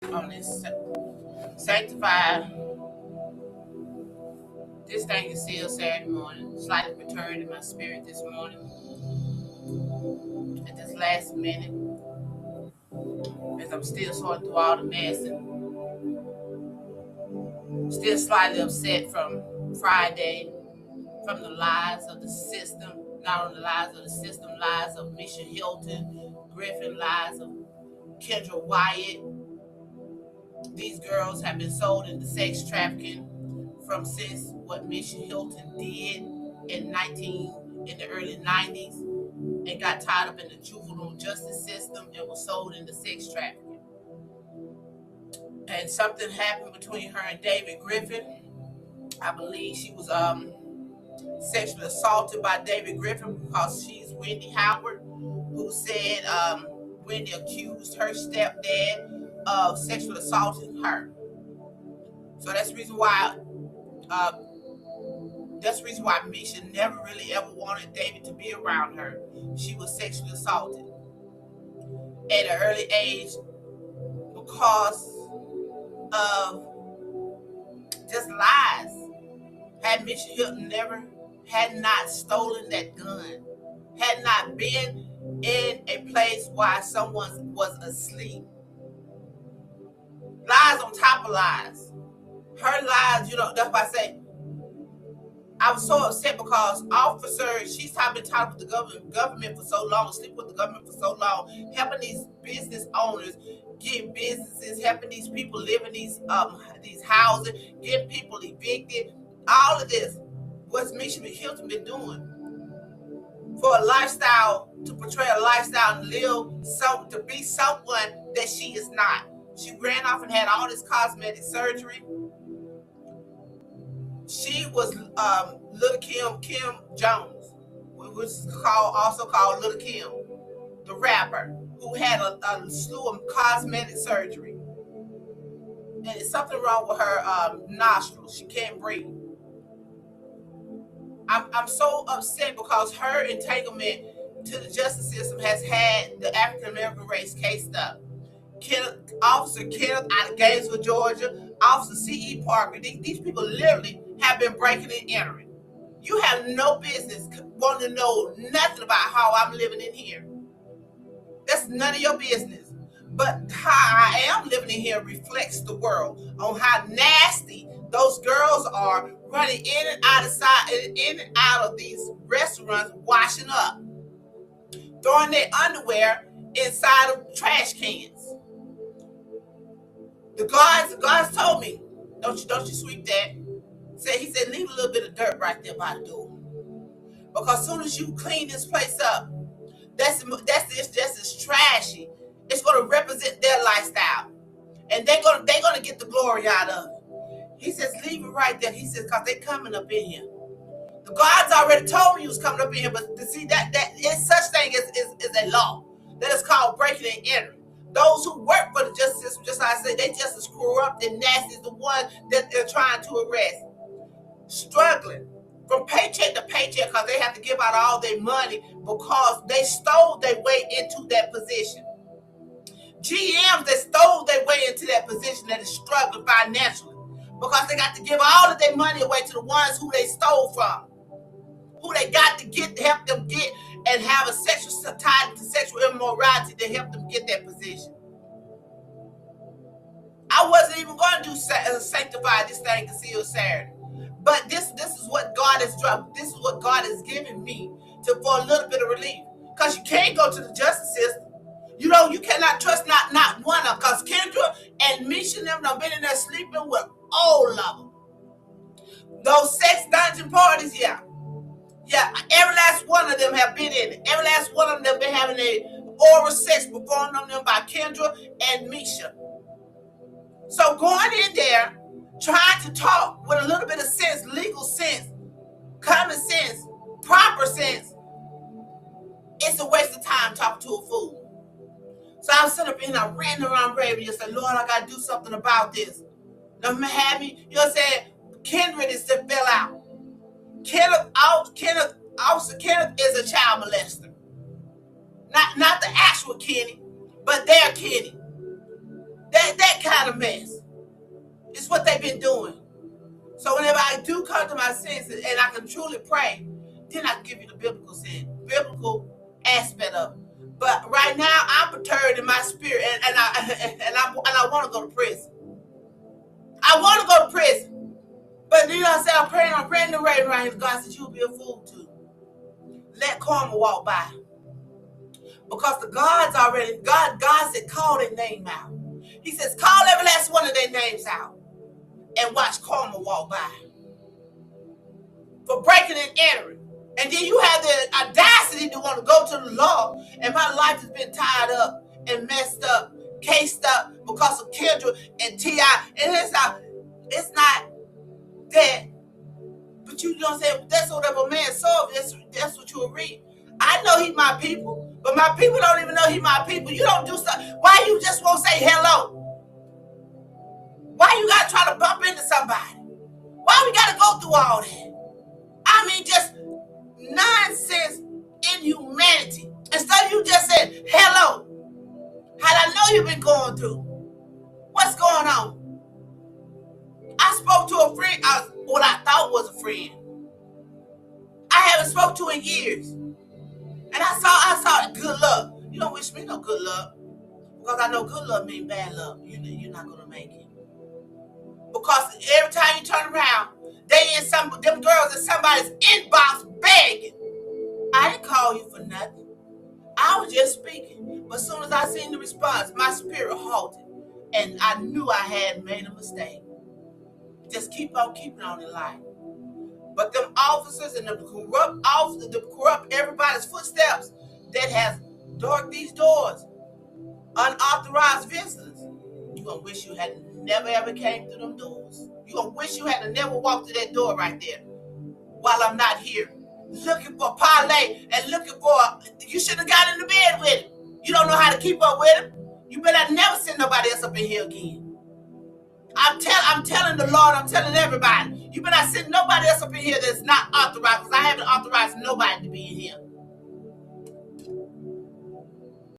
on this sanctified. This thing is still Saturday morning. Slightly returned in my spirit this morning at this last minute as I'm still sorting through all the mess and still slightly upset from Friday, from the lies of the system, not only the lies of the system, lies of Misha Hilton, Griffin, lies of Kendra Wyatt. These girls have been sold into sex trafficking from since what Misha Hilton did in the early 90s and got tied up in the juvenile justice system and was sold into sex trafficking. And something happened between her and David Griffin. I believe she was sexually assaulted by David Griffin because she's Wendy Howard, who said Wendy accused her stepdad of sexually assaulting her. So uh, that's the reason why Misha never really ever wanted David to be around her. She was sexually assaulted at an early age because of just lies. Had Misha Hilton had not stolen that gun, had not been in a place while someone was asleep. Lies on top of lies. Her lies, that's why I say I was so upset because she's been talking with the government for so long, sleep with the government for so long, helping these business owners get businesses, helping these people live in these houses, getting people evicted. All of this, what's Misha Hilton been doing for a lifestyle, to portray a lifestyle and to be someone that she is not. She ran off and had all this cosmetic surgery. She was Little Kim Jones, which is also called Little Kim, the rapper, who had a slew of cosmetic surgery. And it's something wrong with her nostrils. She can't breathe. I'm so upset because her entanglement to the justice system has had the African American race cased up. Officer Kenneth out of Gainesville, Georgia, Officer C.E. Parker, these people literally have been breaking and entering. You have no business wanting to know nothing about how I'm living in here. That's none of your business. But how I am living in here reflects the world on how nasty those girls are running in and out of these restaurants, washing up, throwing their underwear inside of trash cans. The guards told me, don't you sweep that. He said, leave a little bit of dirt right there by the door. Because as soon as you clean this place up, that's just as trashy. It's gonna represent their lifestyle. And they're gonna get the glory out of it. He says, leave it right there. He says, because they're coming up in here. The guards already told me you was coming up in here, but to see that is such thing as a law. That is called breaking and entering. Those who work for the justice system, just like I said, they just as corrupt and nasty as the one that they're trying to arrest. Struggling from paycheck to paycheck because they have to give out all their money because they stole their way into that position. GMs that stole their way into that position that is struggling financially because they got to give all of their money away to the ones who they stole from, who they got to help them get and have a sexual tied to sexual immorality to help them get that position. I wasn't even going to do sanctify this thing concealed Saturday, but this is what God has dropped. This is what God has given me for a little bit of relief. Because you can't go to the justice system. You cannot trust not one of them. Because Kendra and Misha and them have been in there sleeping with all of them. Those sex dungeon parties, yeah. Every last one of them have been in it. Every last one of them been having a oral sex performed on them by Kendra and Misha. So going in there, trying to talk with a little bit of sense, legal sense, common sense, proper sense, it's a waste of time talking to a fool. So I was sitting up here and I ran around Brave and said, Lord, I got to do something about this. Now, saying, Kendra is to fill out. Officer Kenneth is a child molester. Not the actual Kenny, but their Kenny. That that kind of mess. It's what they've been doing. So whenever I do come to my senses and I can truly pray, then I can give you the biblical aspect of it. But right now I'm perturbed in my spirit, and I want to go to prison. I want to go to prison. But you know what I'm saying? I'm praying the right right here. God says you'll be a fool too. Let karma walk by. Because God said call their name out. He says call every last one of their names out and watch karma walk by. For breaking and entering. And then you have the audacity to want to go to the law, and my life has been tied up and messed up, cased up because of Kendra and T.I. And it's not that. But you know what I'm saying? That's whatever man saw. That's what you will read. I know he's my people, but my people don't even know he's my people. You don't do stuff. Why you just won't say hello? Why you gotta try to bump into somebody? Why we gotta go through all that? I mean, just nonsense, inhumanity. Instead of you just saying hello. How I know you've been going through. What's going on? I spoke to a friend, what I thought was a friend. I haven't spoke to in years. And I saw good luck. You don't wish me no good luck. Because I know good luck means bad luck. You're not going to make it. Because every time you turn around, them girls in somebody's inbox begging. I didn't call you for nothing. I was just speaking. But as soon as I seen the response, my spirit halted. And I knew I had made a mistake. Just keep on keeping on in life. But them officers and the corrupt everybody's footsteps that has darkened these doors, unauthorized visitors, you're going to wish you had never ever came through them doors. You're going to wish you had never walked through that door right there while I'm not here. Looking for parlay and you should have got in the bed with him. You don't know how to keep up with him. You better never send nobody else up in here again. I'm telling the Lord, I'm telling everybody, you better not send nobody else up in here that's not authorized, because I haven't authorized nobody to be in here.